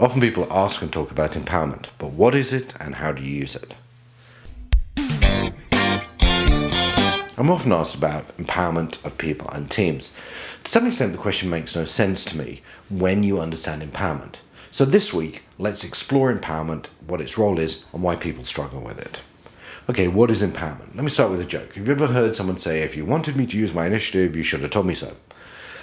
Often people ask and talk about empowerment, but what is it and how do you use it? I'm often asked about empowerment of people and teams. To some extent, the question makes no sense to me when you understand empowerment. So this week, let's explore empowerment, what its role is, and why people struggle with it. Okay, what is empowerment? Let me start with a joke. Have you ever heard someone say, if you wanted me to use my initiative, you should have told me so?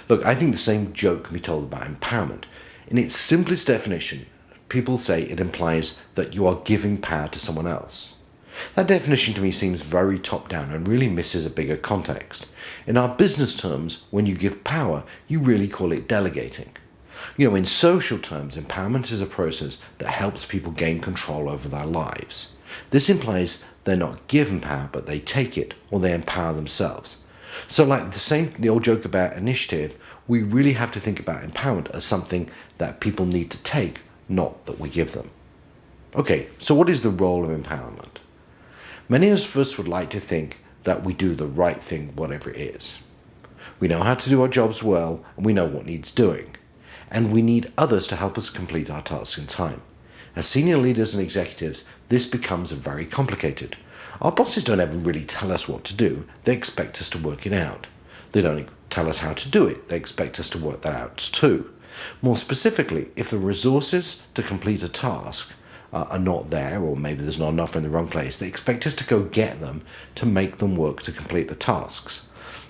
Look, I think the same joke can be told about empowerment. In its simplest definition, people say it implies that you are giving power to someone else. That definition to me seems very top-down and really misses a bigger context. In our business terms, when you give power, you really call it delegating. In social terms, empowerment is a process that helps people gain control over their lives. This implies they're not given power, but they take it, or they empower themselves. So like the old joke about initiative, we really have to think about empowerment as something that people need to take, not that we give them. Okay, so what is the role of empowerment? Many of us would like to think that we do the right thing, whatever it is. We know how to do our jobs well, and we know what needs doing. And we need others to help us complete our tasks in time. As senior leaders and executives, this becomes very complicated. Our bosses don't ever really tell us what to do, they expect us to work it out. They don't tell us how to do it, they expect us to work that out too. More specifically, if the resources to complete a task are not there, or maybe there's not enough in the wrong place, they expect us to go get them to make them work to complete the tasks.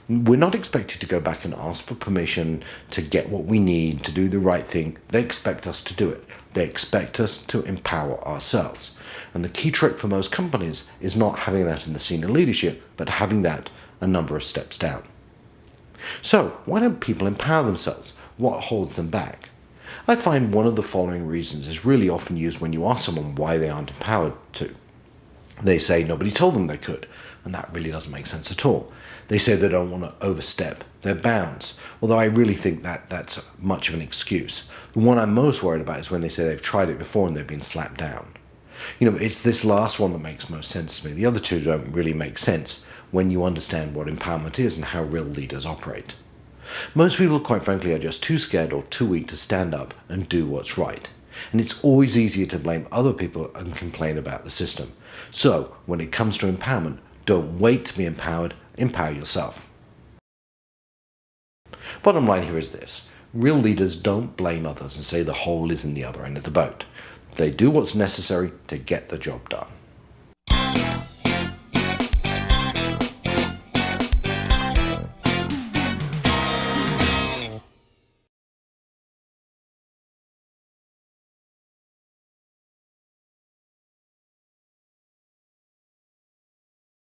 We're not expected to go back and ask for permission to get what we need, to do the right thing. They expect us to do it. They expect us to empower ourselves. And the key trick for most companies is not having that in the senior leadership, but having that a number of steps down. So, why don't people empower themselves? What holds them back? I find one of the following reasons is really often used when you ask someone why they aren't empowered to. They say nobody told them they could, and that really doesn't make sense at all. They say they don't want to overstep their bounds, although I really think that that's much of an excuse. The one I'm most worried about is when they say they've tried it before and they've been slapped down. It's this last one that makes most sense to me. The other two don't really make sense when you understand what empowerment is and how real leaders operate. Most people, quite frankly, are just too scared or too weak to stand up and do what's right. And it's always easier to blame other people and complain about the system. So, when it comes to empowerment, don't wait to be empowered, empower yourself. Bottom line here is this. Real leaders don't blame others and say the hole is in the other end of the boat. They do what's necessary to get the job done.